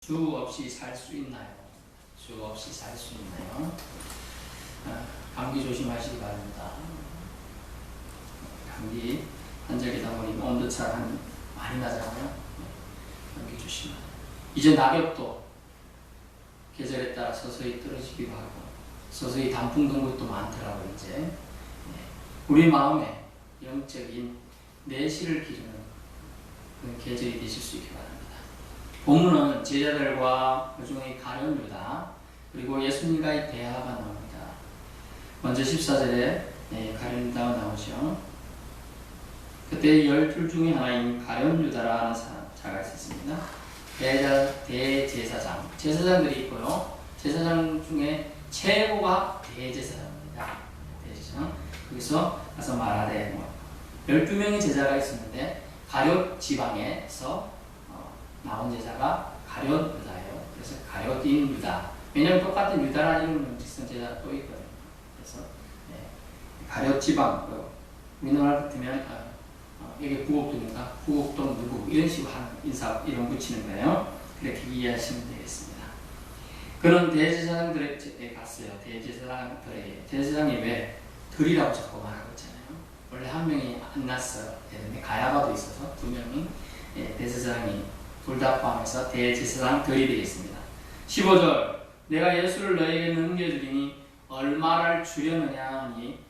주 없이 살 수 있나요? 주 없이 살 수 있나요? 감기 조심하시기 바랍니다. 감기 환절기다 보니 온도차가 많이 나잖아요. 감기 조심하세요. 이제 낙엽도 계절에 따라 서서히 떨어지기도 하고 서서히 단풍 든 것도 많더라고요. 이제 우리 마음에 영적인 내실을 기르는 그런 계절이 되실 수 있기 바랍니다. 본문은 제자들과 그 중에 가룟 유다 그리고 예수님과의 대화가 나옵니다. 먼저 14절에 가룟 유다가 나오죠. 그때 12 중에 하나인 가룟 유다라는 자가 있었습니다. 대제사장, 제사장들이 있고요. 제사장 중에 최고가 대제사장입니다. 대제사장. 거기서 가서 말하되 12명의 제자가 있었는데 가룟 지방에서 나온 제자가 가룟 유다예요. 그래서 가룟인 유다. 왜냐하면 똑같은 유다라는 이름을 직선 제자가 또 있거든요. 그래서 가룟 지방, 우리나라 같으면 이게 부곡동인가? 부곡동 누구? 이런 식으로 하는 인사 이름 붙이는 거예요. 그렇게 이해하시면 되겠습니다. 그런 대제사장들에 갔어요. 대제사장이 왜 들이라고 자꾸 말하고 있잖아요. 원래 한 명이 안 났어요. 가야바도 있어서 두 명이 대제사장이 둘 다 포함해서 대제사장들이 되겠습니다. 15절 내가 예수를 너에게 넘겨주리니 얼마를 주려느냐 하니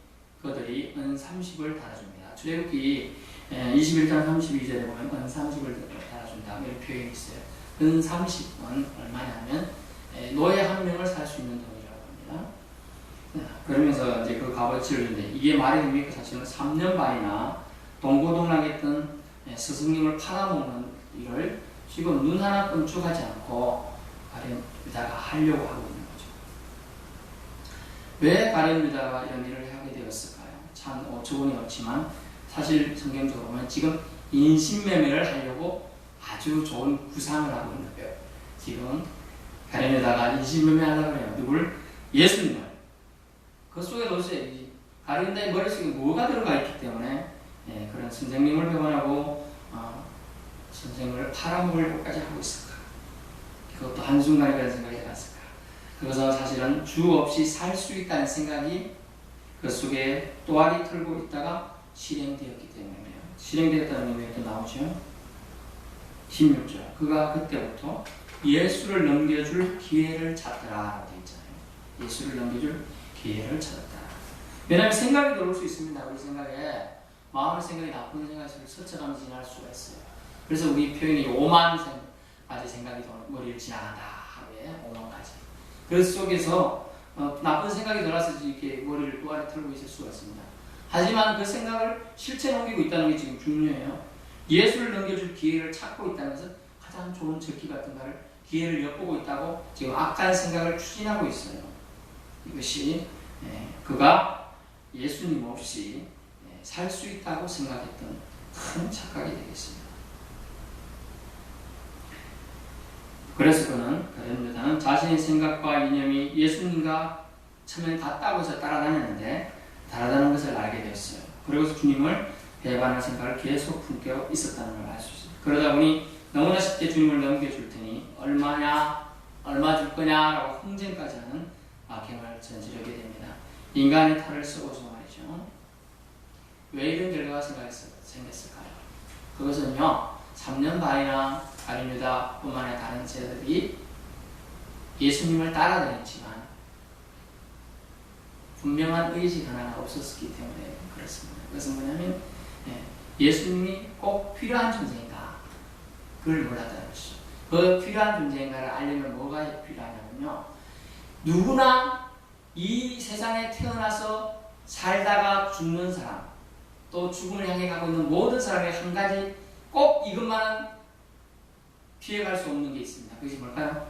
그들이 은 30을 달아줍니다. 출애굽기 21장 32절에 보면 은 30을 달아준다 이런 표현이 있어요. 은 30은 얼마냐면 노예 한 명을 살 수 있는 돈이라고 합니다. 그러면서 이제 그 값어치를 주는데 이게 말이 됩니까? 사실은 3년 반이나 동고동락했던 스승님을 팔아먹는 일을 지금 눈 하나 끔찍하지 않고 가룟 유다가 하려고 하고 있는 거죠. 왜 가룟 유다가 이런 일을 하게 되었을까요? 참 어처구니 없지만 사실 성경적으로 보면 지금 인신매매를 하려고 아주 좋은 구상을 하고 있는 거예요. 지금 가룟 유다가 인신매매 하려고 해요. 누굴? 예수님을. 그 속에 도대체 가룟 유다의 머릿속에 뭐가 들어가 있기 때문에 그런 선생님을 배반하고 선생님을 팔아먹으려고까지 하고 있을까? 그것도 한순간에 그런 생각이 들었을까? 그것은 사실은 주 없이 살 수 있다는 생각이 그 속에 또아리 털고 있다가 실행되었기 때문이에요. 실행되었다는 의미가 또 나오죠. 16절 그가 그때부터 예수를 넘겨줄 기회를 찾더라 되어 있잖아요. 예수를 넘겨줄 기회를 찾았다. 왜냐하면 생각이 들어올 수 있습니다. 우리 생각에 마음의 생각이 나쁜 생각이 스쳐가면서 지날 수가 있어요. 그래서 우리 표현이 5만 가지 생각이 머리를 지나간다. 하루에 5만 가지. 그 속에서 나쁜 생각이 들어서 이렇게 머리를 또아리 틀고 있을 수가 있습니다. 하지만 그 생각을 실체에 옮기고 있다는 게 지금 중요해요. 예수를 넘겨줄 기회를 찾고 있다는 것은 가장 좋은 적기 같은 거를 기회를 엿보고 있다고 지금 악한 생각을 추진하고 있어요. 이것이 그가 예수님 없이 살 수 있다고 생각했던 큰 착각이 되겠습니다. 그래서 그는 가룟 유다는 자신의 생각과 이념이 예수님과 처음에 같다고 해서 따라다녔는데 다르다는 것을 알게 되었어요. 그리고 주님을 배반할 생각을 계속 품고 있었다는 걸 알 수 있어요. 그러다 보니 너무나 쉽게 주님을 넘겨줄 테니 얼마냐, 얼마 줄 거냐라고 흥쟁까지 하는 악행을 저지르게 됩니다. 인간의 탈을 쓰고서 말이죠. 왜 이런 결과가 생겼을까요? 그것은요, 3년 반이나 가룟 유다뿐만 아니라 다른 제자들이 예수님을 따라다녔지만 분명한 의식 하나가 없었기 때문에 그렇습니다. 그것은 뭐냐면 예수님이 꼭 필요한 존재인가 그걸 몰랐다는 것이죠. 그 필요한 존재인가를 알려면 뭐가 필요하냐면요, 누구나 이 세상에 태어나서 살다가 죽는 사람 또 죽음을 향해 가고 있는 모든 사람의 한 가지 꼭 이것만은 피해갈 수 없는 게 있습니다. 그것이 뭘까요?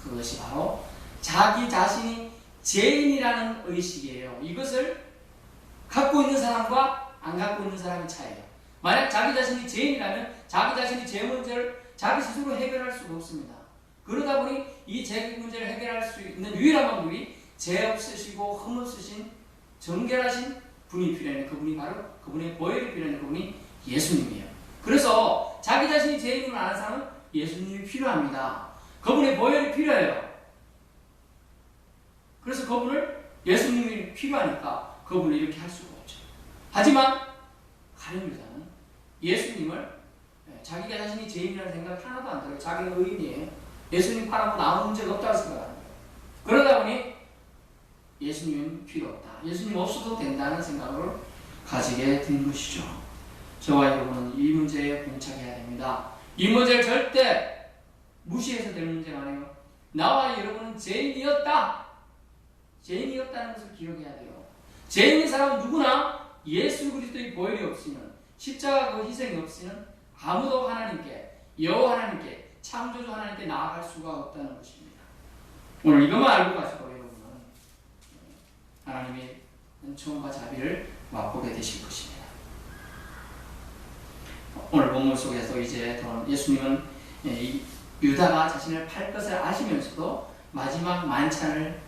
그것이 바로 자기 자신이 죄인이라는 의식이에요. 이것을 갖고 있는 사람과 안 갖고 있는 사람의 차이예요. 만약 자기 자신이 죄인이라면 자기 자신이 죄 문제를 자기 스스로 해결할 수가 없습니다. 그러다 보니 이 죄 문제를 해결할 수 있는 유일한 방법이 죄 없으시고 흠 없으신 정결하신 분이 필요해요. 그분이 바로 그분의 보혈이 필요한 그분이 예수님이에요. 그래서 자기 자신이 죄인임을 아는 사람은 예수님이 필요합니다. 그분의 보혈이 필요해요. 그래서 그분을 예수님이 필요하니까 그분을 이렇게 할 수가 없죠. 하지만 가룟 유다는 예수님을 자기가 자신이 죄인이라는 생각 하나도 안 들어요. 자기는 의인이에요. 예수님 팔아먹고 아무 문제가 없다고 생각하는 거예요. 그러다 보니 예수님은 필요 없다. 예수님 없어도 된다는 생각을 가지게 된 것이죠. 저와 여러분은 이 문제에 봉착해야 됩니다. 이 문제를 절대 무시해서 될 문제가 아니에요. 나와 여러분은 죄인이었다. 죄인이었다는 것을 기억해야 돼요. 죄인인 사람은 누구나 예수 그리스도의 보혈이 없이는, 십자가 그 희생이 없이는 아무도 하나님께, 여호와 하나님께, 창조주 하나님께 나아갈 수가 없다는 것입니다. 오늘 이것만 알고 가시고 여러분은 하나님의 은총과 자비를 맛보게 되실 것입니다. 오늘 본문 속에서 이제 예수님은 유다가 자신을 팔 것을 아시면서도 마지막 만찬을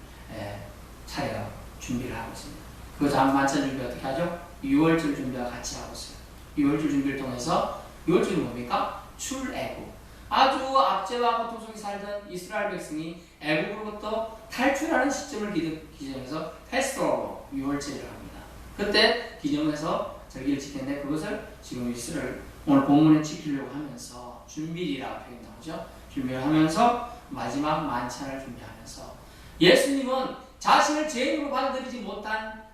차려 준비를 하고 있습니다. 그 다음 만찬 준비 어떻게 하죠? 유월절 준비와 같이 하고 있어요. 유월절 준비를 통해서, 유월절은 뭡니까? 출애굽. 아주 압제와 고통 속에 살던 이스라엘 백성이 애굽으로부터 탈출하는 시점을 기념해서 패스오버, 유월절을 합니다. 그때 기념해서 절기를 지켰는데 그것을 지금 이스라엘 오늘 본문에 지키려고 하면서 준비리라고 표현 나오죠. 준비를 하면서 마지막 만찬을 준비하면서 예수님은 자신을 죄인으로 받아들이지 못한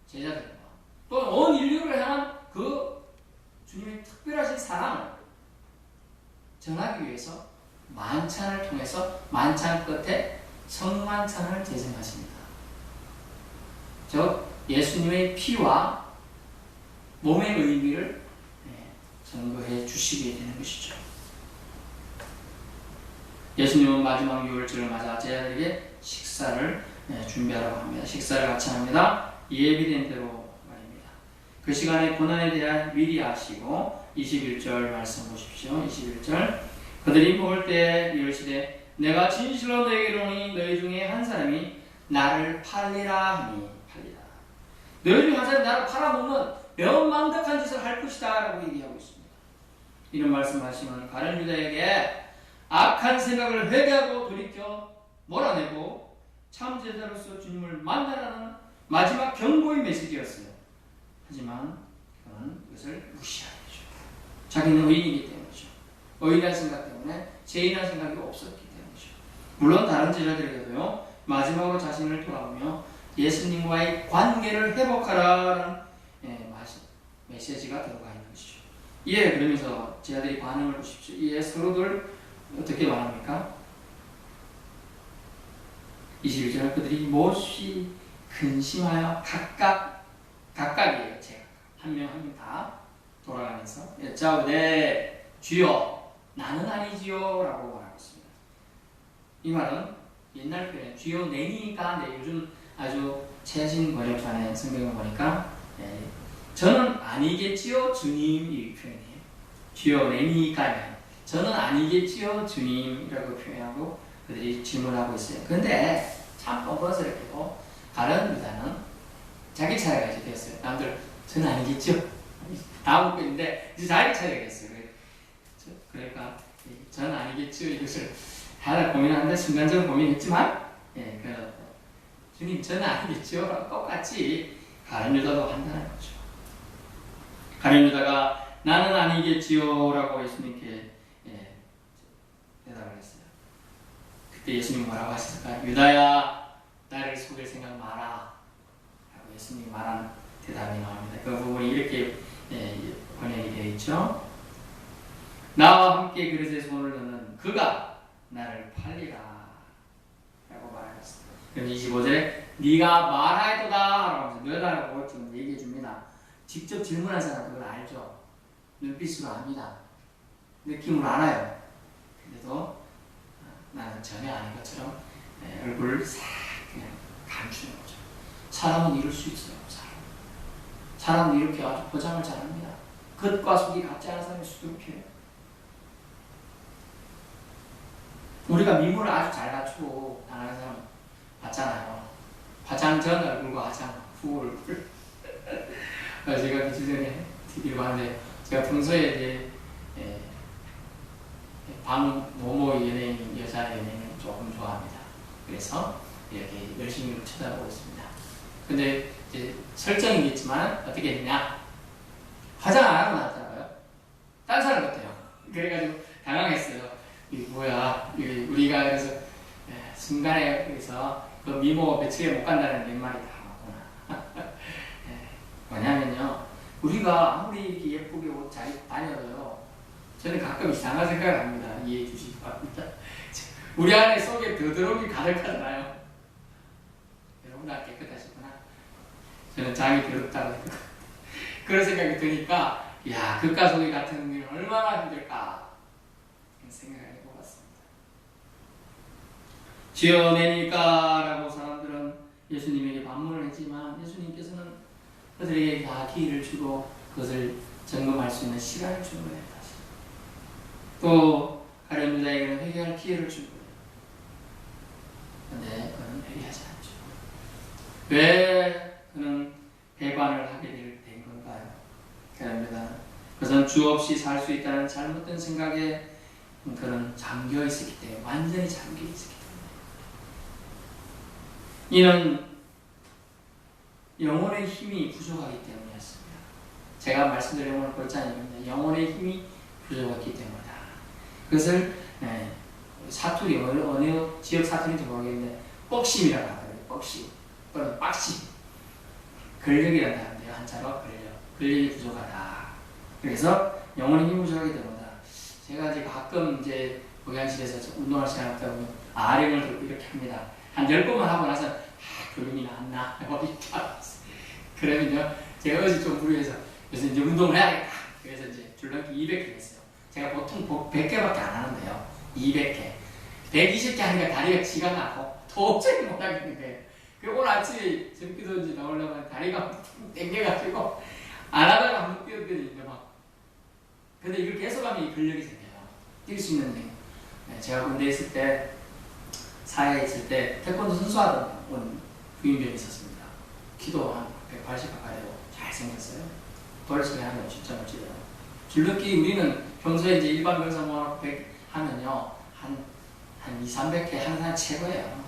제자들과 또 온 인류를 향한 그 주님의 특별하신 사랑을 전하기 위해서 만찬을 통해서 만찬 끝에 성만찬을 제정하십니다. 즉 예수님의 피와 몸의 의미를 증거해 주시게 되는 것이죠. 예수님은 마지막 유월절을 맞아 제자들에게 식사를 준비하라고 합니다. 식사를 같이 합니다. 예비된 대로 말입니다. 그 시간에 고난에 대한 미리 아시고 21절 말씀 보십시오. 21절 그들이 먹을 때 이르시되 내가 진실로 너에게 이르노니 너희 중에 한 사람이 나를 팔리라 하니 팔리라. 너희 중에 한 사람이 나를 팔아먹는 명망덕한 짓을 할 것이다 라고 얘기하고 있습니다. 이런 말씀하시면 가룟 유다에게 악한 생각을 회개하고 돌이켜 몰아내고 참 제자로서 주님을 만나라는 마지막 경고의 메시지였어요. 하지만 그는 이것을 무시하죠. 자기는 의인이기 때문이죠. 의인이라는 생각 때문에 죄인이라는 생각이 없었기 때문이죠. 물론 다른 제자들에게도요. 마지막으로 자신을 돌아보며 예수님과의 관계를 회복하라는 메시지가 들어가 있는 것이죠. 이에 그러면서 제자들이 반응을 보십시오. 이에 서로들 어떻게 말합니까? 21절 그들이 몹시 근심하여 각각이에요. 제가 한 명 한 명 다 돌아가면서 여짜오되 주여 나는 아니지요 라고 말하고 있습니다. 이 말은 옛날 표현 주여 내니까 요즘 아주 최신 번역판의 성경을 보니까 저는 아니겠지요 주님 이 표현이에요. 주여 내니까 저는 아니겠지요 주님이라고 표현하고 그들이 질문하고 있어요. 근데 참 뻔뻔스럽게도 다른 유다는 자기 차례가 이제 됐어요. 남들 저는 아니겠죠? 다 묻고 있는데 이제 자기 차례가 됐어요. 그러니까 저는 아니겠죠 이것을 하나 고민하는데 순간적으로 고민했지만 주님 저는 아니겠죠? 똑같이 가룟 유다도 한다는 거죠. 가룟 유다가 나는 아니겠지요 라고 예수님께 대답을 했어요. 그때 예수님이 뭐라고 하셨을까요? 유다야 나를 속일 생각 마라 라고 예수님이 말한 대답이 나옵니다. 그 부분이 이렇게 번역이 되어 있죠. 나와 함께 그릇에 손을 넣는 그가 나를 팔리라 라고 말했습니다. 그럼 25절에 네가 말하였도다 라고 너다라고 지금 얘기해 줍니다. 직접 질문한 사람 그걸 알죠. 눈빛으로 압니다. 느낌으로 알아요. 근데도 나는 전혀 아닌 것처럼 얼굴을 싹 그냥 감추는 거죠. 사람은 이럴 수 있어요. 사람은 이렇게 아주 포장을 잘합니다. 겉과 속이 같지 않은 사람이 수두룩해요. 우리가 미모를 아주 잘 갖추고 나가는 사람 봤잖아요. 화장 전 얼굴과 화장 후 얼굴. 제가 며칠 전에 TV를 봤는데 제가 평소에 이제 모모 연예인, 여자 연예인을 조금 좋아합니다. 그래서 이렇게 열심히 쳐다보고 있습니다. 근데 이제 설정이겠지만 어떻게 했냐? 화장 안 하고 나왔더라고요. 딴 사람 같아요. 그래가지고 당황했어요. 이게 뭐야? 이게 우리가 그래서 순간에 그래서 그 미모 며칠에 못 간다는 내 말이 다 맞구나. 뭐냐면요, 우리가 아무리 이렇게 예쁘게 옷 잘 다녀도요, 저는 가끔 이상한 생각을 합니다. 이해해 주시기 바랍니다. 우리 안에 속에 더더욱이 가득하잖아요. 여러분 다 깨끗하시구나. 저는 장이 더럽다고 그런 생각이 드니까, 야, 겉과 속이 같은 우리는 얼마나 힘들까 생각을 해보았습니다. 지어내니까 라고 사람들은 예수님에게 반문을 했지만, 예수님께서는 그들에게 다 기회를 주고 그것을 점검할 수 있는 시간을 준 거예요. 또 가룟 유다에게는 회개할 기회를 준 거예요. 그런데 그는 회개하지 않죠. 왜 그는 배반을 하게 된 건가요? 가룟 유다는 그것은 주 없이 살 수 있다는 잘못된 생각에 그는 잠겨 있었기 때문에, 완전히 잠겨 있었기 때문에, 이는 영혼의 힘이 부족하기 때문이었습니다. 제가 말씀드린 오늘 골자입니다. 영혼의 힘이 부족했기 때문이다. 그것을 사투리, 어느 지역 사투리인지 모르겠는데 뻑심이라고 하더라고요. 뻑심 또는 빡심, 근력이라는 단어인데요. 한자로 근력이 부족하다. 그래서 영혼의 힘이 부족하기 때문이다. 제가 이제 가끔 이제 보양실에서 운동할 시간 없다 보면 아령을 들고 이렇게 합니다. 한 10번만 하고 나서 그림이 나왔나? 그러면요, 제가 어제 좀 무리해서 그래서 이제 운동을 해야겠다. 그래서 이제 줄넘기 200개 했어요. 제가 보통 100개밖에 안 하는데요. 200개. 120개 하니까 다리가 지가 나고 도저히 못 하겠는 거예요. 그리고 오늘 아침에 전기도 이제 나오려면 다리가 땡겨가지고 안 하다가 한번 뛰었더니 막. 근데 이걸 계속하면 근력이 생겨요. 뛸 수 있는 데. 제가 군대에 있을 때, 사회에 있을 때 태권도 선수하던 부인병이 있었습니다. 키도 한 180 가까이 되고 잘생겼어요. 돌리소리 하면 진짜 멋지더라고요. 줄넘기 우리는 평소에 이제 일반 병사 모아놓고 100 하면요, 한 2, 300개 하는 사람 최고예요.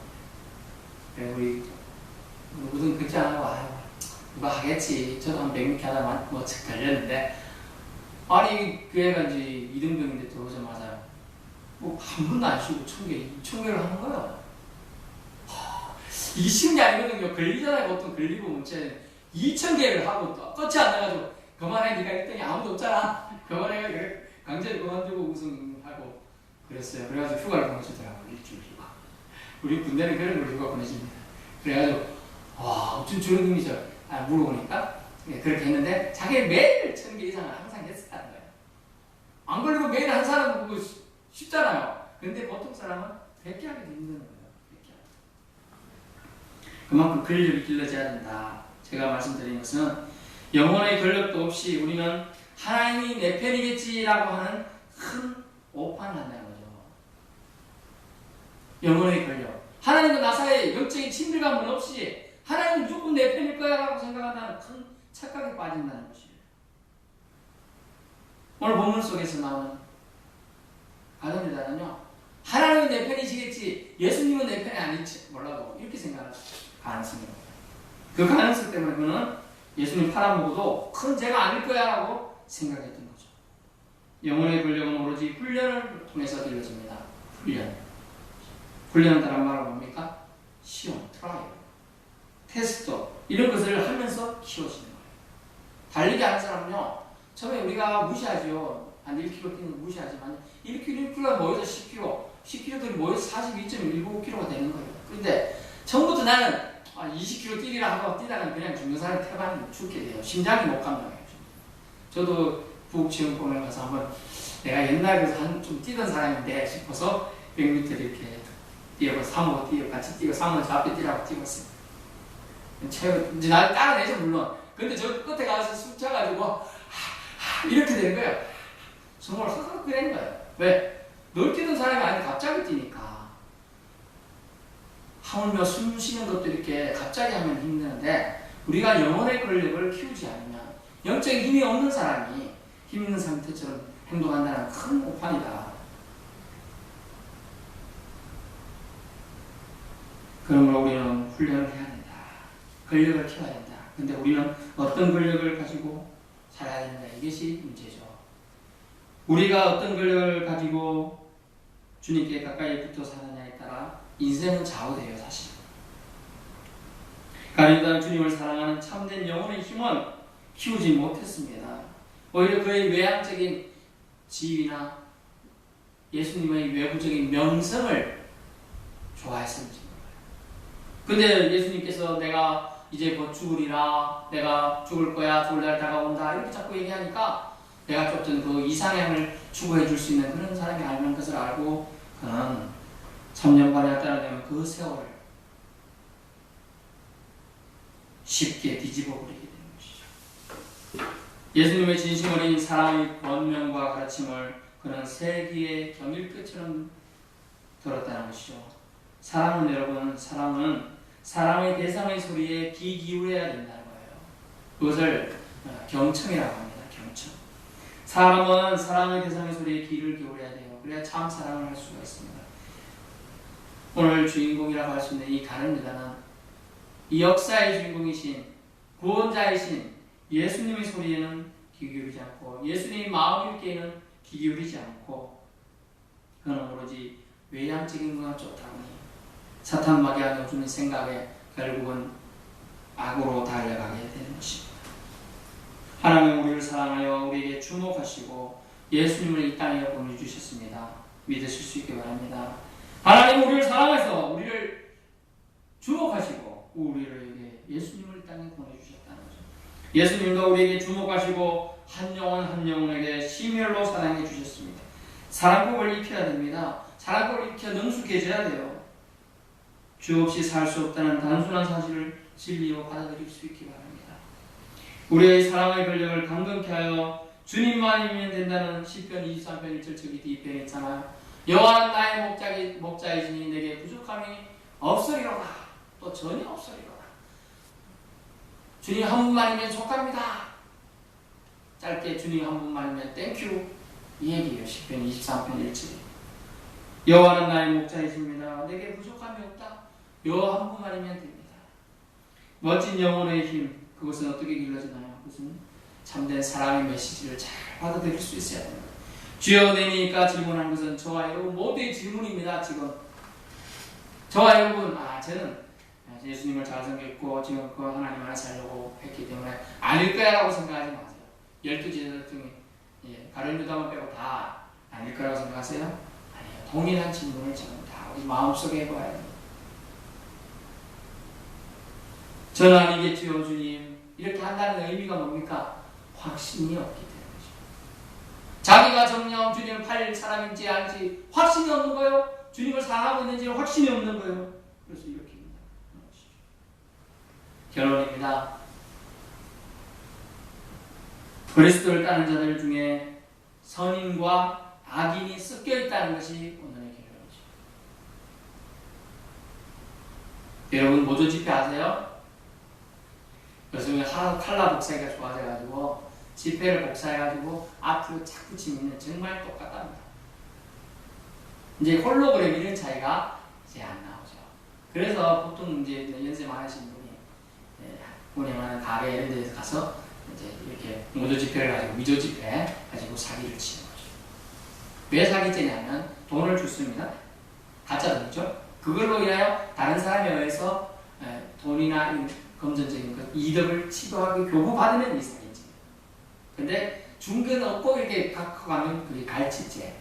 그래, 우리 누구든 그렇지 않아요. 아유, 누가 하겠지. 저도 한 100m 하다 뭐 걸렸는데, 아니, 그 애가 이제 2등병인데 들어오자마자 뭐 한 번도 안 쉬고 1000개를 하는 거예요. 이게 쉬운 게 아니거든요. 걸리잖아요. 보통 걸리고 문제 2000개를 하고 또 끝이 안 나가지고 그만해, 네가 1등이 아무도 없잖아. 그만해, 강제로 그만두고 우승하고 그랬어요. 그래가지고 휴가를 보내주더라고요. 일주일 휴가. 우리 군대는 그런 걸 휴가 보내줍니다. 그래가지고 와, 어쩜 저런 놈이죠? 물어보니까 그렇게 했는데 자기는 매일 1000개 이상을 항상 했었다는 거예요. 안 걸리고 매일 한 사람 보고 쉽잖아요. 근데 보통 사람은 100개 하기도 힘든 거예요. 100개. 그만큼 근력이 길러져야 된다. 제가 말씀드린 것은 영혼의 근력도 없이 우리는 하나님이 내 편이겠지라고 하는 큰 오판을 한다는 거죠. 영혼의 근력. 하나님과 나 사이에 영적인 친밀감은 없이 하나님은 무조건 내 편일 거야 라고 생각한다는 큰 착각에 빠진다는 것이에요. 오늘 본문 속에서 나오는 가룟 유다는요, 하나님은 내 편이시겠지, 예수님은 내 편이 아닐지 몰라도 이렇게 생각할 가능성이 있어요. 그 가능성 때문에 그는 예수님 팔아먹어도 큰 죄가 아닐 거야 라고 생각했던 거죠. 영혼의 근력은 오로지 훈련을 통해서 길러집니다. 훈련은 다른 말로 뭡니까? 시험, 트라이얼, 테스트, 이런 것을 하면서 키워지는 거예요. 달리기 하는 사람은요, 처음에 우리가 무시하죠. 한 1km 뛰는 거 무시하지만 1km가 모여서 10km, 10km들이 모여서 42.195km가 되는 거예요. 그런데 처음부터 나는 20km 뛰리라 하고 뛰다가 그냥 죽는 사람이 태반이 죽게 돼요. 심장이 못 간다는 거죠. 저도 부국체육공원에 가서 한번 내가 옛날에 좀 뛰던 사람인데 싶어서 100m 이렇게 뛰어서 3호 뛰어 같이 뛰고 3호 저 앞에 뛰라고 뛰었어요. 이제 날 따라내죠 물론. 근데 저 끝에 가서 숨 차가지고 이렇게 된 거예요. 정말 흑흑 된 거예요. 왜? 늘 뛰던 사람이 아니라 갑자기 뛰니까. 하물며 숨 쉬는 것도 이렇게 갑자기 하면 힘드는데, 우리가 영혼의 근력을 키우지 않으면 영적인 힘이 없는 사람이 힘 있는 상태처럼 행동한다는 큰 오판이다. 그러므로 우리는 훈련을 해야 된다. 근력을 키워야 된다. 근데 우리는 어떤 근력을 가지고 살아야 된다. 이것이 문제죠. 우리가 어떤 근력을 가지고 주님께 가까이 붙어 사느냐에 따라 인생은 좌우돼요, 사실. 가련유다는 주님을 사랑하는 참된 영혼의 힘은 키우지 못했습니다. 오히려 그의 외향적인 지위나 예수님의 외부적인 명성을 좋아했는지 몰라요. 근데 예수님께서 내가 이제 곧 죽으리라, 내가 죽을 거야, 죽을 날 다가온다 이렇게 자꾸 얘기하니까 내가 쫓던 그 이상향을 추구해 줄 수 있는 그런 사람이 아니라는 것을 알고 그는 3년 반에 따라되면 그 세월을 쉽게 뒤집어 버리게 되는 것이죠. 예수님의 진심 어린 사랑의 권명과 가르침을 그는 세기의 경일끝처럼 들었다는 것이죠. 사랑은 여러분, 사랑은 사랑의 대상의 소리에 귀 기울여야 된다는 거예요. 그것을 경청이라고 합니다. 경청. 사람은 사랑의 대상의 소리에 귀를 기울여야 돼요. 그래야 참 사랑을 할 수가 있습니다. 오늘 주인공이라고 할 수 있는 이 가룟유다는 이 역사의 주인공이신 구원자이신 예수님의 소리에는 귀 기울이지 않고 예수님의 마음 읽기에는 귀 기울이지 않고 그는 오로지 외향적인 것만 쫓다보니 사탄 마귀가 넣어주는 생각에 결국은 악으로 달려가게 되는 것입니다. 하나님은 우리를 사랑하여 우리에게 주목하시고 예수님을 이 땅에 보내주셨습니다. 믿으실 수 있기 바랍니다. 하나님은 우리를 사랑해서 우리를 주목하시고 우리에게 예수님을 이 땅에 보내주셨다는 거죠. 예수님도 우리에게 주목하시고 한 영혼 한 영혼에게 심혈로 사랑해 주셨습니다. 사랑복을 입혀야 됩니다. 사랑복을 입혀 능숙해져야 돼요. 주 없이 살 수 없다는 단순한 사실을 진리로 받아들일 수 있기 바랍니다. 우리의 사랑의 권력을 강건케 하여 주님만이면 된다는 시편 23편 1절 저기 뒤편에 있잖아요. 여호와는 나의 목자이시니 내게 부족함이 없으리로다. 또 전혀 없으리로다. 주님 한 분만이면 족합니다. 짧게 주님 한 분만이면 땡큐 이 얘기예요. 시편 23편 1절. 여호와는 나의 목자이십니다. 내게 부족함이 없다. 여호와 한 분만이면 됩니다. 멋진 영혼의 힘, 그것은 어떻게 길러지나요? 그것은 참된 사랑의 메시지를 잘 받아들일 수 있어야 됩니다. 주여 내니까 질문한 것은 저와 여러분 모두의 질문입니다. 지금 저와 여러분, 저는 예수님을 잘 섬겼고 지금 그 하나님 안에 살려고 했기 때문에 아닐 거야라고 생각하지 마세요. 12제자 중에 가룟유다만 빼고 다 아닐 거라고 생각하세요? 아니에요. 동일한 질문을 지금 다 우리 마음속에 해봐야 돼요. 저는 아니겠지요 주님. 이렇게 한다는 의미가 뭡니까? 확신이 없기 때문이죠. 자기가 정녕 주님을 팔 사람인지 아닌지 확신이 없는 거예요. 주님을 사랑하고 있는지 확신이 없는 거예요. 그래서 이렇게 결론입니다. 그리스도를 따르는 자들 중에 선인과 악인이 섞여 있다는 것이 오늘의 결론이죠. 여러분 모조 집회 아세요? 요즘에 칼라 복사기가 좋아져가지고 집회를 복사해가지고 앞으로 착 붙이면 정말 똑같답니다. 이제 홀로그램 이런 차이가 이제 안 나오죠. 그래서 보통 이제 연세 많으신 분이 운영하는 가게 이런 데서 가서 이제 이렇게 모조 집회를 가지고 미조 집회 가지고 사기를 치는 거죠. 왜 사기치냐면 돈을 줬습니다. 가짜 돈이죠. 그걸로 인하여 다른 사람에 의해서 돈이나 금전적인 것, 이득을 치도하고 교부받으면 이 사기지. 근데 중개는 없고 이렇게 갖고 가면 그게 갈치죄,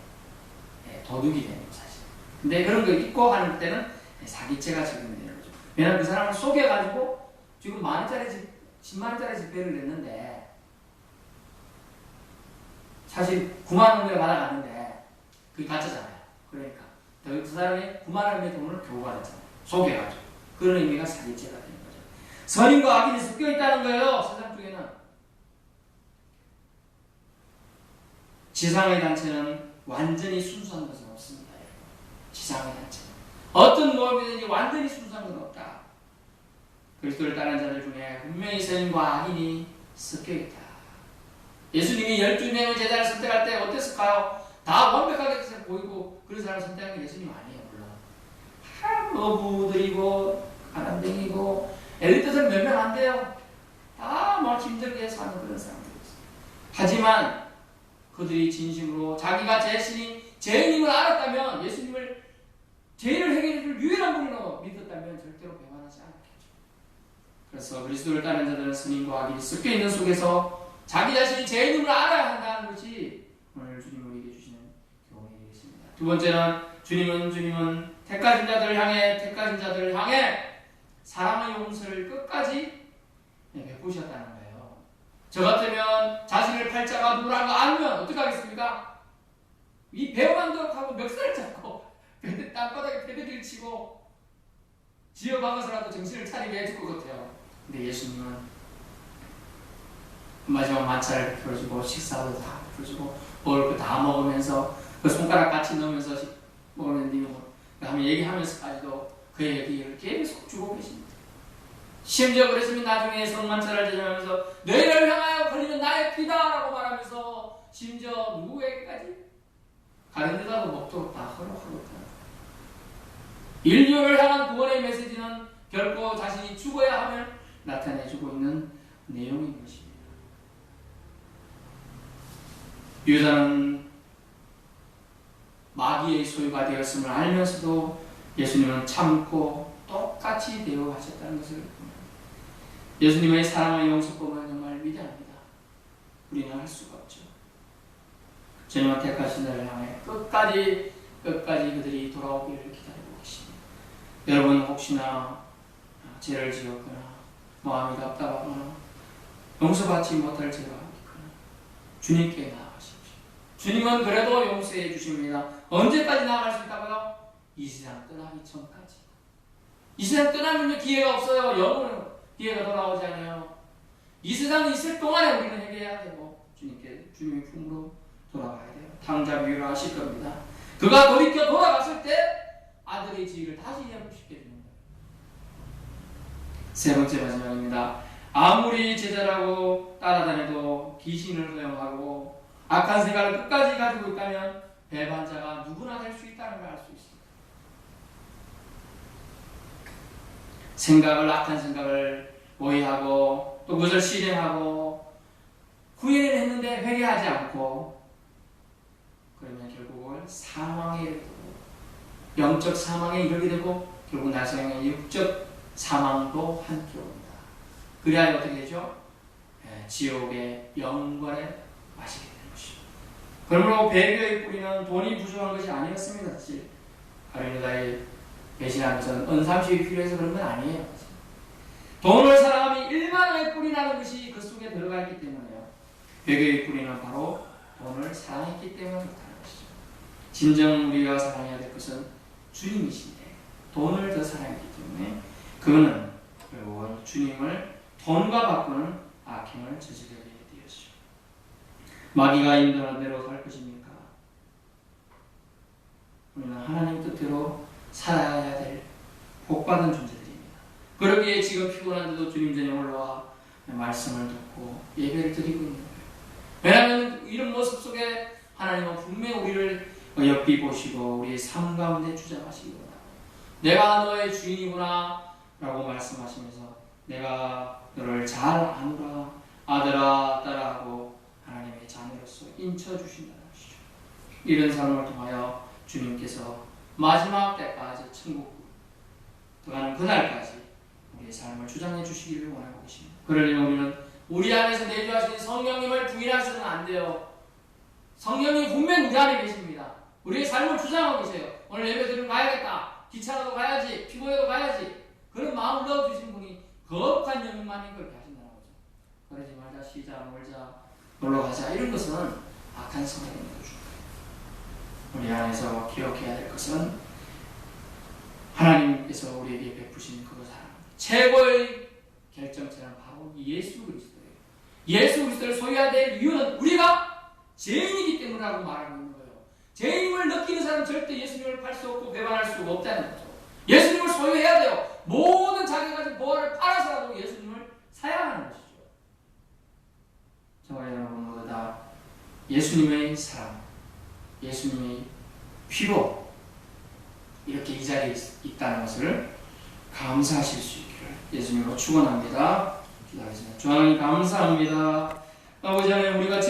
도둑이 되는 거 사실. 근데 그런 거 잊고 하는 때는 사기죄가 적용되는 거죠. 왜냐하면 그 사람을 속여가지고 지금 10만원짜리 집회를 냈는데 사실 9만원을 받아갔는데 그게 가짜잖아요. 그러니까 그 사람이 9만원의 돈을 교부받았잖아요. 속여가지고. 그런 의미가 사기죄가 되는 거죠. 선인과 악인이 섞여 있다는 거예요. 세상 쪽에는. 지상의 단체는 완전히 순수한 것은 없습니다. 지상의 단체는 어떤 모험이든지 완전히 순수한 건 없다. 그리스도를 따르는 자들 중에 분명히 선인과 악인이 섞여 있다. 예수님이 12명의 제자를 선택할 때 어땠을까요? 다 완벽하게 보이고 그런 사람을 선택한 게 예수님 아니에요. 물론 어부들이고 가난뱅이고 엘리트들 몇 명 안 돼요. 다 막 힘들게 사는 그런 사람들이었어요. 하지만 그들이 진심으로 자기가 죄인임을 알았다면, 예수님을 죄를 해결해줄 유일한 분으로 믿었다면 절대로 배반하지 않았겠죠. 그래서 그리스도를 따르는 자들은 선인과 악이 섞여 있는 속에서 자기 자신이 죄인임을 알아야 한다는 것이 오늘 주님 우리에게 주시는 교훈이 되겠습니다. 두 번째는 주님은 택하신 자들을 향해 사랑의 용서를 끝까지 베푸셨다는 거예요. 저 같으면 자신을 팔자가 누구라는 거 알면 어떻게 하겠습니까? 이 배우만도 하고 멱살을 잡고 땅바닥에 패대기를 치고 지어박아서라도 정신을 차리게 해줄 것 같아요. 근데 예수님은 마지막 만찬을 베풀어주고 식사도 다 베풀어주고 먹을 거 다 먹으면서 그 손가락 같이 넣으면서 먹으면 하면 얘기하면서까지도 그의 얘기를 계속 주고 계십니다. 심지어 그랬으면 나중에 성만찬을 제정하면서 너희를 향하여 흘리는 나의 피다라고 말하면서 심지어 누구에게까지? 다른 데다가 먹도록 다 허락하겠다. 인류를 향한 구원의 메시지는 결코 자신이 죽어야 함을 나타내주고 있는 내용인 것입니다. 유다는 마귀의 소유가 되었음을 알면서도 예수님은 참고 똑같이 대우하셨다는 것을 봅니다. 예수님의 사랑의 용서법은 정말 위대합니다. 우리는 할 수가 없죠. 주님은 택하신 자를 향해 끝까지 그들이 돌아오기를 기다리고 계십니다. 여러분 혹시나 죄를 지었거나 마음이 답답하거나 용서받지 못할 죄가 있거나 주님께 나아가십시오. 주님은 그래도 용서해 주십니다. 언제까지 나아갈 수 있다고요? 이 세상 떠나기 전까지. 이 세상 떠나면 기회가 없어요. 영원은 기회가 돌아오지 않아요. 이 세상에 있을 동안에 우리는 해결해야 되고 주님의 품으로 돌아가야 돼요. 탕자 비유를 하실 겁니다. 그가 돌이켜 돌아갔을 때 아들의 지위를 다시 회복시켜 주는 거예요. 세 번째 마지막입니다. 아무리 제자라고 따라다녀도 귀신을 허용하고 악한 생각을 끝까지 가지고 있다면 배반자가 누구나 될 수 있다는 걸 알 수 있습니다. 악한 생각을 오해하고 또 그것을 실행하고 후회를 했는데 회개하지 않고 그러면 결국은 사망에 이르고 영적 사망에 이르게 되고 결국 나중에 육적 사망도 함께 옵니다. 그래야 어떻게 되죠? 지옥의 영원에 마시게 되는 것이죠. 그러므로 배교의 뿌리는 돈이 부족한 것이 아니었습니다. 사실 가룟유다의 배신하는 것은 은삼식이 필요해서 그런 건 아니에요. 돈을 사랑함이 일만의 뿌리 나는 것이 그 속에 들어가 있기 때문에요. 배교의 뿌리는 바로 돈을 사랑했기 때문에 그렇다는 것이죠. 진정 우리가 사랑해야 될 것은 주님이신데 돈을 더 사랑했기 때문에 그는 결국은 주님을 돈과 바꾸는 악행을 저지르게 되었죠. 마귀가 인도하는 대로 살 것입니까? 우리는 하나님 뜻대로 살아야 될 복받은 존재들입니다. 그러기에 지금 피곤한데도 주님 전에 올라와 말씀을 듣고 예배를 드리고 있는 거예요. 왜냐하면 이런 모습 속에 하나님은 분명히 우리를 옆비 보시고 우리의 삶 가운데 주장하시기 원합니다. 내가 너의 주인이구나 라고 말씀하시면서 내가 너를 잘 아노라 아들아 딸아하고 하나님의 자녀로서 인쳐주신다는 것이죠. 이런 삶을 통하여 주님께서 마지막 때까지 천국 들어가는 그날까지 우리의 삶을 주장해 주시기를 원하고 계십니다. 그러려면 우리는 우리 안에서 내주하신 성령님을 부인하셔서는 안 돼요. 성령님 분명 우리 안에 계십니다. 우리의 삶을 주장하고 계세요. 오늘 예배드리러 가야겠다. 귀찮아도 가야지. 피곤해도 가야지. 그런 마음을 넣어주신 분이 거룩한 영만인 걸 하신다는 거죠. 그러지 말자, 쉬자, 놀자, 놀러가자 이런 것은 악한 성향인 거죠. 우리 안에서 기억해야 될 것은 하나님께서 우리에게 베푸신 그것 사랑입니다. 최고의 결정체는 바로 예수 그리스도예요. 예수 그리스도를 소유해야 될 이유는 우리가 죄인이기 때문이라고 말하고 있는 거예요. 죄인임을 느끼는 사람은 절대 예수님을 팔 수 없고 배반할 수 없다는 거죠. 예수님을 소유해야 돼요. 모든 자기가 가진 보화를 팔아서라도 예수님을 사야 하는 것이죠. 저와 여러분 모두 다 예수님의 사랑, 예수님의 피로 이렇게 이 자리에 자리에 있다는 것을 감사하실 수 있기를 예수님으로 축원합니다. 기도하겠습니다. 주 하나님 감사합니다. 아버지 하나님, 우리가